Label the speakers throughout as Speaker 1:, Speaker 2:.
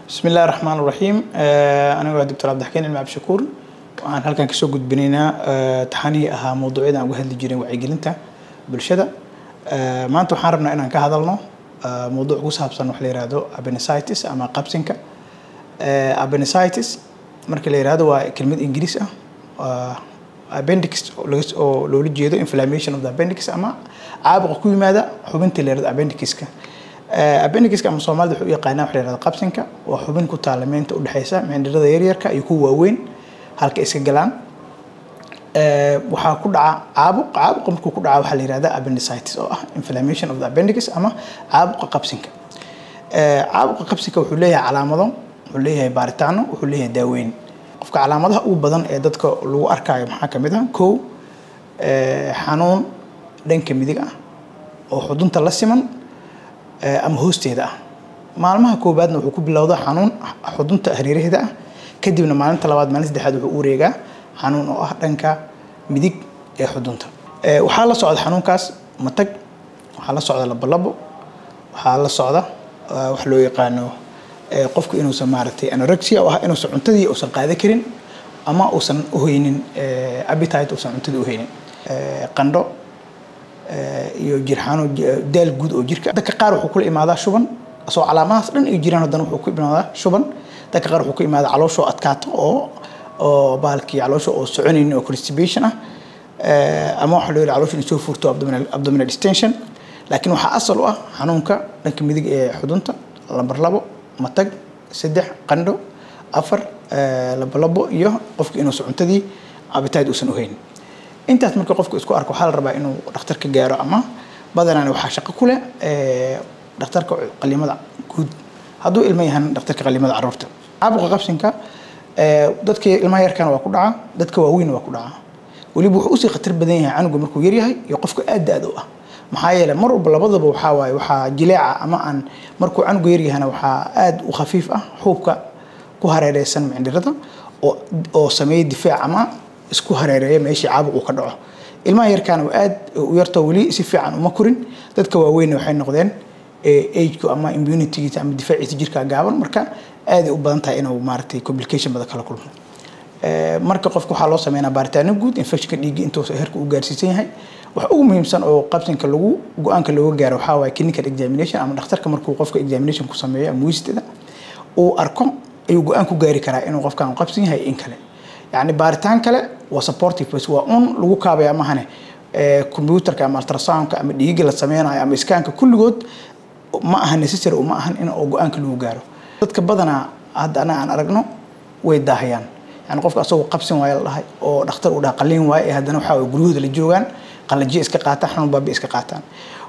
Speaker 1: بسم الله الرحمن الرحيم. أنا هو الدكتور عبد الحكيم المعب شكور، وأنا هل كان كسوق بنينا تحني أها موضوعنا وجهد الجريمة وعجلنته بالشدة. ما أنتم حاربنا إن كهذا لنا موضوع وساب صنع حليرادو أبنسايتس أما قبسنك أبنسايتس مركل ليرادو وكلمة إنجليزية appendix أو لو لجيدو inflammation of the appendix أما عابق كوي ماذا حبنت ليراد appendixك appendixka ama Soomaalidu wuxuu yaqaanaa wax la yiraahdo qabsinka waa xubin ku taalameenta u dhaxaysa mindhirada yaryarka iyo kuwa waaweyn halka iska galaan waxa ku dhaca caabuq markuu ku dhaco waxa la yiraahdaa appendicitis oo ah inflammation of the appendix ama caabuqa qabsinka caabuqa qabsinka wuxuu leeyahay calaamado wuxuu leeyahay baaritaano wuxuu leeyahay daaweyn qofka calaamadaha ugu badan ee dadka lagu arkayo maxaa kamid ah xanuun dhanka midig ah oo xudunta la siman ama hoosteeda maalmaha koobaadna wuxuu ku bilowdaa xanuun xudunta hareeraheeda kadibna maalinta labaad maalinta saddexaad wuxuu u wareegaa xanuun oo ah dhanka midig ee xudunta waxa la socda xanuunkaas matag waxa la socda labalabo waxa la socda wax loo yaqaano qofku inuu samaartay anorexia oo ah inuu cuntadii uusan qaadan karin ama uusan u haynin appetite uusan cuntadii u haynin qandho iyo jirxaano daal guud oo jirka dadka qaar wuxuu ku imaadaa shuban soo calaamadaas dhan ay jiraan haddana wuxuu ku imaadaa shuban dadka qaar wuxuu ku imaadaa caloosho adkaato oo baalkii caloosho oo soconayn oo constipation ama waxa loo yiraahdo caloosho soo furto abdominal distension laakiin waxa asal u ah xanuunka dhanka midig ee xudunta lambar 2 matag 3 qandho 4 labalabo iyo qofka inuu cuntadii appetite uusan u haynin intaas marka qofku isku arko waxa la rabaa inuu dhakhtarka gaaro ama badanaan waxa shaqo ku leh dhakhtarka qaliimada guud haduu ilmo yahan dhakhtarka qaliimada caruurta caabuqa qabsinka dadka ilmaha yarkan waa ku dhaca dadka waaweyn waa ku dhaca waliba wuxuu si khatar badan yahay canuga markuu yar yahay iyo qofka aad u ah maxaa yeelay mar walba labadaba waxa jileeca ama aan markuu canuga yar yahay waxa aad u khafiif ah xuubka ku hareeraysan mindhirada oo sameeyay difaac ama isku hareereeya meeshii caabuq ka dhaco ilmaha yarkaan oo aad u yarto wali si fiican uma korin dadka waaweyn waxay noqdeen age-ku ama immunity-giisa ama difaaciisa jirka gaaban marka aad u badan tahay inuu maartay complication badan kala kulmo marka qofku waxa loo sameeyaa baaritaano guud infection dhiig intuu heerku u gaarsiisan yahay waxa ugu muhiimsan oo qabsinka lagu go'aanka looga gaaro waxa waa clinical examination ama dhakhtarka markuu qofka examination ku sameeyo ama wistada oo arko ayuu go'aan ku gaari karaa inuu qofkan qabsin yahay in kale يعني بارتان كله وسبورتيف بس وأن لو كابي أما هني كمبيوتر كأم التراساوند كأم ديجي للسمينا أم إسكان ككل جود ما هن نسيسر وما هن إن أوجو أنك لو جارو تتكبدنا هذا أنا أرجنو ويداهيان يعني قف أسوق قبس ويا الله أو نختار ولا قلين ويا هذا نوحاول جرود اللي جوان قال جي إسك قاطع حنو بابي إسك قاطع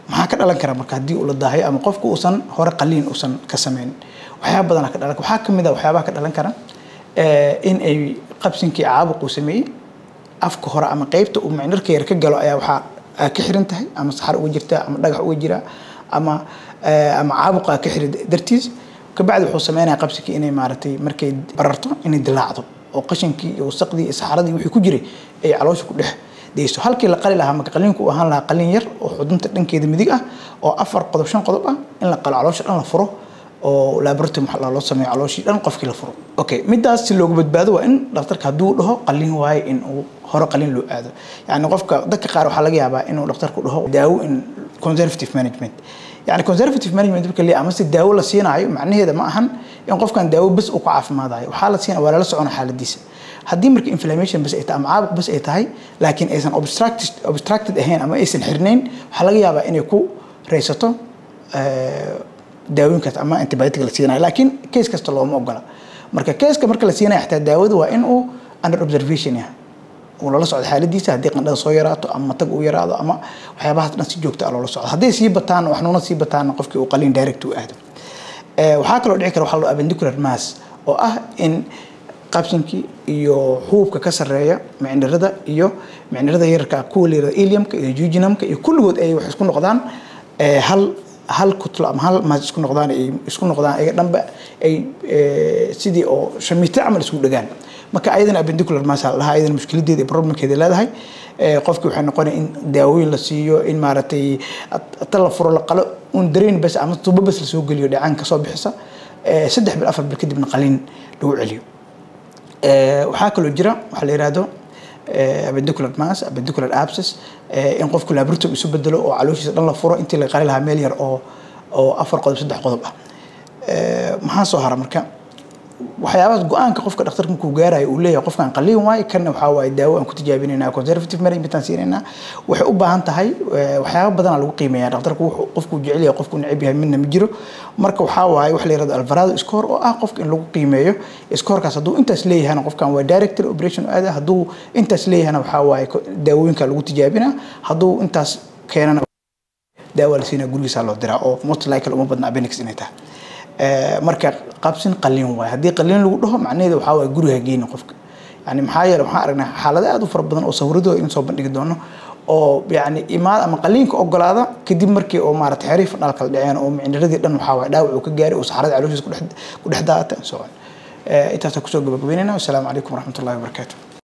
Speaker 1: ما هكذا لك ربك هدي ولا داهية أما قفك أوصن هور قلين أوصن كسمين وحياة بدنا كذا لك وحاكم إذا وحياة كذا لك إن أي qabsinkii caabuq uu sameeyay afka hore ama qaybta uu macnarka yar ka galo ayaa waxa ka xiran tahay ama saxar ugu jirta ama dhagax ugu jira ama caabuqa ka xiran dartiis ka bacdi wuxuu sameeyaa qabsinkii inay maartay markay bararto inay dilaacdo oo qashinkii iyo wasaqdii saxaradii wixii ku jiray ay caloosha ku dhex deeyso halkii la qali lahaa marka qaliinku uu ahaan lahaa qalin yar oo xudunta dhankeeda midig ah oo 4 qodob 5 qodob ah in la qalo caloosha dhan la furo oo laboratory maxaa loo sameeyo calooshii dhan qofkii la furo okay midaas si loogu badbaado waa in dhakhtarka haduu dhaho qalin waaye in uu hore qalin loo aado yani qofka dadka qaar waxa laga yaabaa inuu dhakhtarku dhaho daawo in conservative management yani conservative management marka la ama si daawo la siinayo macnaheedu ma ahan in qofkan daawo bas uu ku caafimaadayo waxa la siinayo wala la socon xaaladiisa hadii marka inflammation bas ay tahay ama caabuq bas ay tahay laakiin aysan obstructed ahayn ama aysan xirnayn waxa laga yaabaa inay ku reysato daawooyinkaas ama antibiotic la siinayo laakiin case kasta looma ogola marka case marka la siinayo xataa daawada waa in uu under observation yahay oo la socdo xaaladiisa hadii qandhada soo yaraato ama tag uu yaraado ama waxyaabaha dhan si joogto ah loo socdo hadii sii bataan waxnuuna sii bataan qofkii uu qalin direct u aado waxa kale oo dhici kara waxa loo appendicular mass oo ah in qabsinkii iyo xuubka ka sareeya mindhirada iyo mindhirada yarka ku leeyahay ileumka iyo jejunumka iyo kulligood ay wax isku noqdaan hal kutlo ama hal ma isku noqdaan ay dhanba ay sidii oo shamiita amal isku dhagaan marka ayadana appendicular mass laha ayadana mushkiladeeda problemkeeda leedahay qofkii waxay noqonay in daawooyin la siiyo in maartay tala furo la qalo un dareen bas ama tubo bas la soo galiyo dhacaan ka soo bixisa saddex bil afar bil kadibna qaliin lagu celiyo waxaa kaloo jira waxa la yiraahdo appendicular mass appendicular abscess in qofku laboratory isu bedelo oo calooshiisa dhan la furo intii la qali lahaa meel yar oo afar qodob saddex qodob ah maxaa soo hara marka waxyaabaha go'aanka qofka dhakhtarka ku gaarayo uu leeyahay qofkan qaliin waay kana waxa waay daawo aan ku tijaabinayna conservative management aan siinayna waxay u baahan tahay waxyaabo badan lagu qiimeeyaa dhakhtarku qofku jecel yahay qofku neceb yahay midna ma jiro marka waxa waay wax la yiraahdo Alvarado score oo ah qofka in lagu qiimeeyo scorekaas haduu intaas leeyahay qofkan waa director operation aada haduu intaas leeyahay waxa waay daawooyinka lagu tijaabinaa haduu intaas keenana daawo la siinaa gurigiisa loo diraa oo most likely uma badna appendix inay tahay marka qabsin qaliin waay hadii qaliin lagu dhaho macnaheedu waxa way guriga geeyna qofka yani maxaa yeelay waxaan aragnaa xaalado aad u fara badan oo sawirradooda in soo bandhigi doono oo yani imaad ama qaliinka ogolaada kadib markii oo maaragtay xiriif dhalka dhaceen oo mindhiradii dhan waxa way dhaawac uu ka gaaray oo saxarada calooshiisa ku dhex daata soo intaas ku soo gabagabeynayna. Assalaamu calaykum waraxmatullaahi wabarakaatuh.